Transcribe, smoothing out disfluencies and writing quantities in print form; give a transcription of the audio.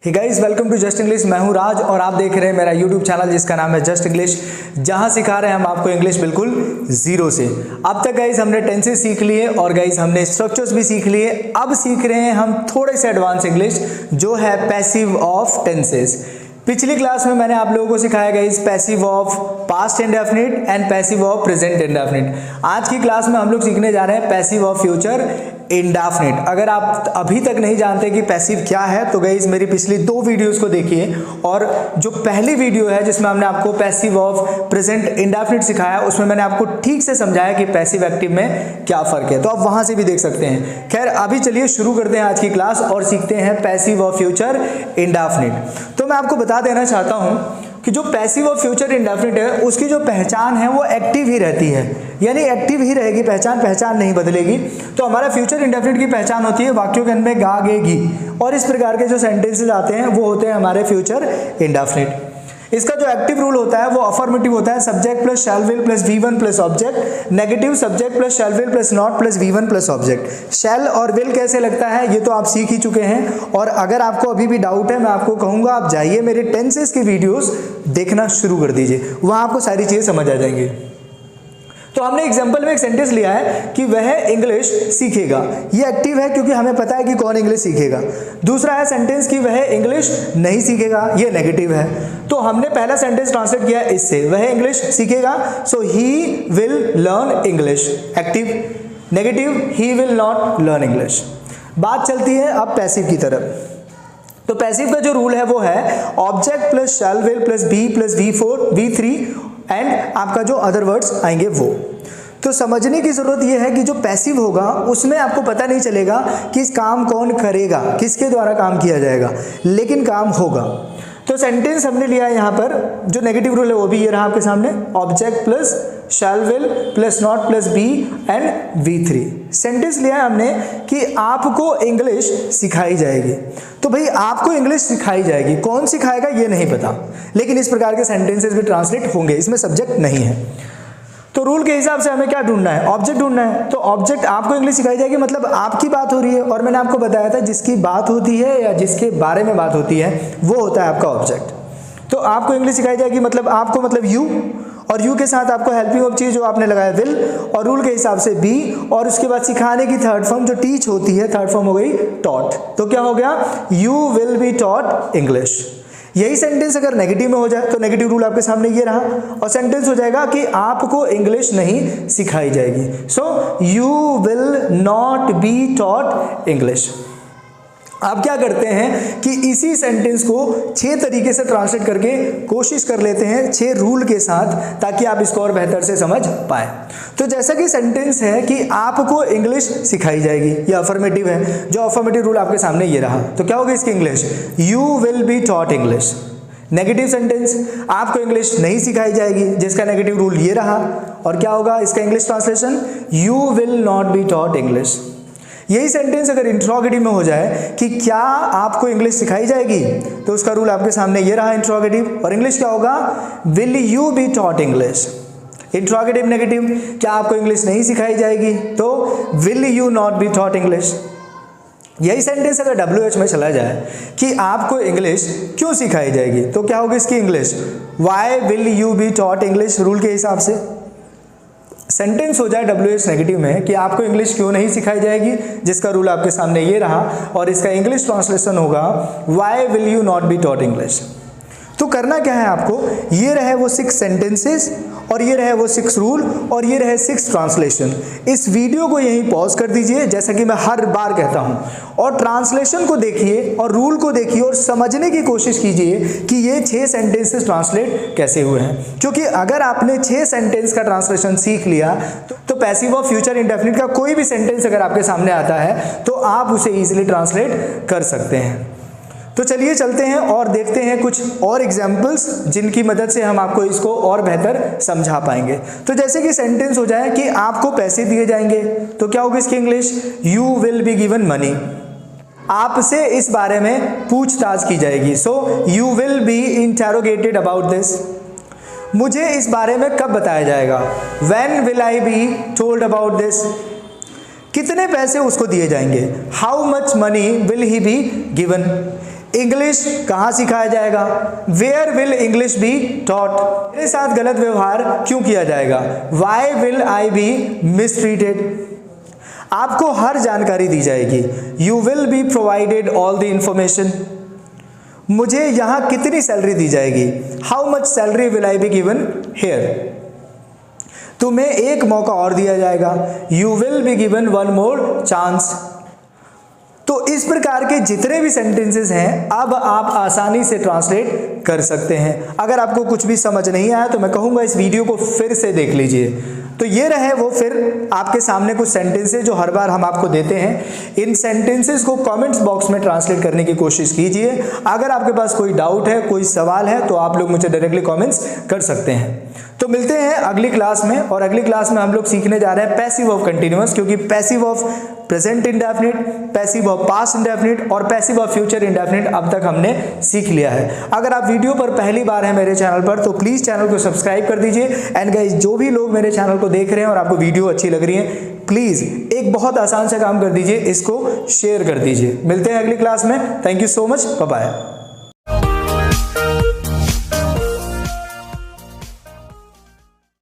Hey guys, welcome to just English. मैं हूं राज और आप देख रहे हैं मेरा यूट्यूब चैनल जिसका नाम है जस्ट इंग्लिश, जहां सिखा रहे हैं हम आपको इंग्लिश बिल्कुल जीरो से। अब तक गाइस हमने टेंसेस सीख लिए और गाइस हमने स्ट्रक्चर्स भी सीख लिए। अब सीख रहे हैं हम थोड़े से एडवांस इंग्लिश जो है पैसिव ऑफ टेंसेस। पिछली क्लास में मैंने आप लोगों को सिखाया guys passive of past indefinite and passive of present indefinite. आज की क्लास में हम लोग सीखने जा रहे हैं पैसिव ऑफ फ्यूचर इंडेफिनिट। अगर आप अभी तक नहीं जानते कि पैसिव क्या है तो गाइस मेरी पिछली दो वीडियोस को देखिए, और जो पहली वीडियो है जिसमें हमने आपको पैसिव ऑफ प्रेजेंट इंडेफिनिट सिखाया उसमें मैंने आपको ठीक से समझाया कि पैसिव एक्टिव में क्या फर्क है, तो आप वहां से भी देख सकते हैं। खैर अभी चलिए शुरू करते हैं आज की क्लास और सीखते हैं पैसिव ऑफ फ्यूचर इंडेफिनिट। तो मैं आपको बता देना चाहता हूं कि जो पैसिव ऑफ फ्यूचर इंडेफिनिट है उसकी जो पहचान है वो एक्टिव ही रहती है, यानी एक्टिव ही रहेगी, पहचान नहीं बदलेगी। तो हमारा फ्यूचर इंडेफिनिट की पहचान होती है वाक्यों के अंत में गा गे गी, और इस प्रकार के जो सेंटेंसेस आते हैं वो होते हैं हमारे फ्यूचर इंडेफिनिट। इसका जो एक्टिव रूल होता है वो अफर्मेटिव होता है, subject plus shall will plus V1 plus object. Negative subject plus shall will plus not plus V1 plus object. Shall और विल कैसे लगता है ये तो आप सीख ही चुके हैं, और अगर आपको अभी भी डाउट है मैं आपको कहूंगा आप जाइए मेरे टेंसेस की वीडियोस देखना शुरू कर दीजिए, वहां आपको सारी चीजें समझ आ जाएंगी। तो हमने एग्जांपल में एक सेंटेंस लिया है कि वह इंग्लिश सीखेगा। ये एक्टिव है क्योंकि हमें पता है कि कौन इंग्लिश सीखेगा। दूसरा है सेंटेंस कि वह इंग्लिश नहीं सीखेगा, ये नेगेटिव है। तो हमने पहला सेंटेंस ट्रांसलेट किया इससे, वह इंग्लिश सीखेगा, so he will learn English, active. Negative, he will not learn English. बात चलती है अब पैसिव की तरफ। तो पैसिव का जो रूल है वो है object plus shall will plus be plus V3 and आपका जो अदर वर्ड्स आएंगे वो। तो समझने की जरूरत यह है कि जो पैसिव होगा उसमें आपको पता नहीं चलेगा कि इस काम कौन करेगा, किसके द्वारा काम किया जाएगा, लेकिन काम होगा। तो सेंटेंस हमने लिया है यहाँ पर, जो नेगेटिव रूल है वो भी ये रहा आपके सामने, object plus shall will plus not plus be and V3। Sentence लिया है हमने कि आपको इंग्लिश सिखाई जाएगी। तो भाई आपको इंग्लिश सिखाई जाएगी, कौन सिखाएगा ये नहीं पता, लेकिन इस प्रकार के सेंटेंसेस भी ट्रांसलेट होंगे, इसमें सब्जेक्ट नहीं है। तो रूल के हिसाब से हमें क्या ढूंढना है, ऑब्जेक्ट ढूंढना है। तो ऑब्जेक्ट आपको इंग्लिश सिखाई जाएगी मतलब आपकी बात हो रही है, और मैंने आपको बताया था जिसकी बात होती है या जिसके बारे में बात होती है वो होता है आपका ऑब्जेक्ट। तो आपको इंग्लिश सिखाई जाएगी मतलब आपको मतलब यू, और यू के साथ आपको हेल्पिंग वर्ब चाहिए जो आपने लगाया विल, और रूल के हिसाब से बी, और उसके बाद सिखाने की थर्ड फॉर्म जो टीच होती है, थर्ड फॉर्म हो गई टॉट। तो क्या हो गया, you will B taught English. यही सेंटेंस अगर नेगेटिव में हो जाए तो नेगेटिव रूल आपके सामने ये रहा, और सेंटेंस हो जाएगा कि आपको इंग्लिश नहीं सिखाई जाएगी। So you will not be taught English. आप क्या करते हैं कि इसी सेंटेंस को 6 तरीके से ट्रांसलेट करके कोशिश कर लेते हैं 6 रूल के साथ, ताकि आप इसको और बेहतर से समझ पाए। तो जैसा कि सेंटेंस है कि आपको इंग्लिश सिखाई जाएगी, ये अफर्मेटिव है, जो अफर्मेटिव रूल आपके सामने ये रहा। तो क्या होगा इसकी English, you will B taught English. Negative sentence, आपको इंग्लिश नहीं सिखाई जाएगी, जिसका नेगेटिव रूल ये रहा, और क्या होगा इसका English translation, you will not be taught English. यही सेंटेंस अगर इंट्रोगेटिव में हो जाए कि क्या आपको इंग्लिश सिखाई जाएगी, तो उसका रूल आपके सामने ये रहा इंट्रोगेटिव, और इंग्लिश क्या होगा, will you be taught English. Interrogative negative, क्या आपको इंग्लिश नहीं सिखाई जाएगी, तो will you not be taught English. यही सेंटेंस अगर WH में चला जाए कि आपको इंग्लिश क्यों सिखाई जाएगी, तो क्या होगी इसकी English, why will you be taught English. Rule के हिसाब से सेंटेंस हो जाए WH नेगेटिव में कि आपको इंग्लिश क्यों नहीं सिखाई जाएगी, जिसका रूल आपके सामने ये रहा, और इसका इंग्लिश ट्रांसलेशन होगा why will you not be taught English. तो करना क्या है आपको, ये रहे वो 6 सेंटेंसेस, और ये रहे वो 6 रूल, और ये रहे 6 ट्रांसलेशन। इस वीडियो को यहीं पॉज कर दीजिए, जैसा कि मैं हर बार कहता हूं, और ट्रांसलेशन को देखिए और रूल को देखिए और समझने की कोशिश कीजिए कि ये 6 सेंटेंसेस ट्रांसलेट कैसे हुए हैं। क्योंकि अगर आपने 6 सेंटेंस का ट्रांसलेशन सीख लिया तो पैसिव ऑफ फ्यूचर इंडेफिनिट का कोई भी सेंटेंस अगर आपके सामने आता है तो आप उसे इजीली ट्रांसलेट कर सकते हैं। तो चलिए चलते हैं और देखते हैं कुछ और एग्जाम्पल्स जिनकी मदद से हम आपको इसको और बेहतर समझा पाएंगे। तो जैसे कि सेंटेंस हो जाए कि आपको पैसे दिए जाएंगे, तो क्या होगी इसकी English, you will be given money. आपसे इस बारे में पूछताछ की जाएगी, so you will be interrogated about this. मुझे इस बारे में कब बताया जाएगा, when will I be told about this. कितने पैसे उसको दिए जाएंगे, how much money will he be given. English कहाँ सिखाया जाएगा, where will English be taught, मेरे साथ गलत व्यवहार क्यों किया जाएगा, why will I B mistreated. आपको हर जानकारी दी जाएगी, you will be provided all the information. मुझे यहां कितनी सैलरी दी जाएगी, how much salary will I be given here. तुम्हें एक मौका और दिया जाएगा, you will be given one more chance. तो इस प्रकार के जितने भी सेंटेंसेस हैं अब आप आसानी से ट्रांसलेट कर सकते हैं। अगर आपको कुछ भी समझ नहीं आया तो मैं कहूंगा इस वीडियो को फिर से देख लीजिए। तो ये रहे वो फिर आपके सामने कुछ सेंटेंसेस जो हर बार हम आपको देते हैं। इन सेंटेंसेस को कमेंट्स बॉक्स में ट्रांसलेट करने की कोशिश कीजिए। अगर आपके पास कोई डाउट है, कोई सवाल है तो आप लोग मुझे डायरेक्टली कमेंट्स कर सकते हैं। तो मिलते हैं अगली क्लास में, और अगली क्लास में हम लोग सीखने जा रहे हैं पैसिव ऑफ कंटिन्यूअस, क्योंकि passive of present indefinite, passive of past indefinite और पैसिव ऑफ फ्यूचर इंडेफिनिट अब तक हमने सीख लिया है। अगर आप वीडियो पर पहली बार हैं मेरे चैनल पर तो प्लीज चैनल को सब्सक्राइब कर दीजिए। एंड गाइस, जो भी लोग मेरे चैनल को देख रहे हैं और आपको वीडियो अच्छी लग रही है, प्लीज एक बहुत आसान सा काम कर दीजिए, इसको शेयर कर दीजिए। मिलते हैं अगली क्लास में। Thank you so much, bye bye.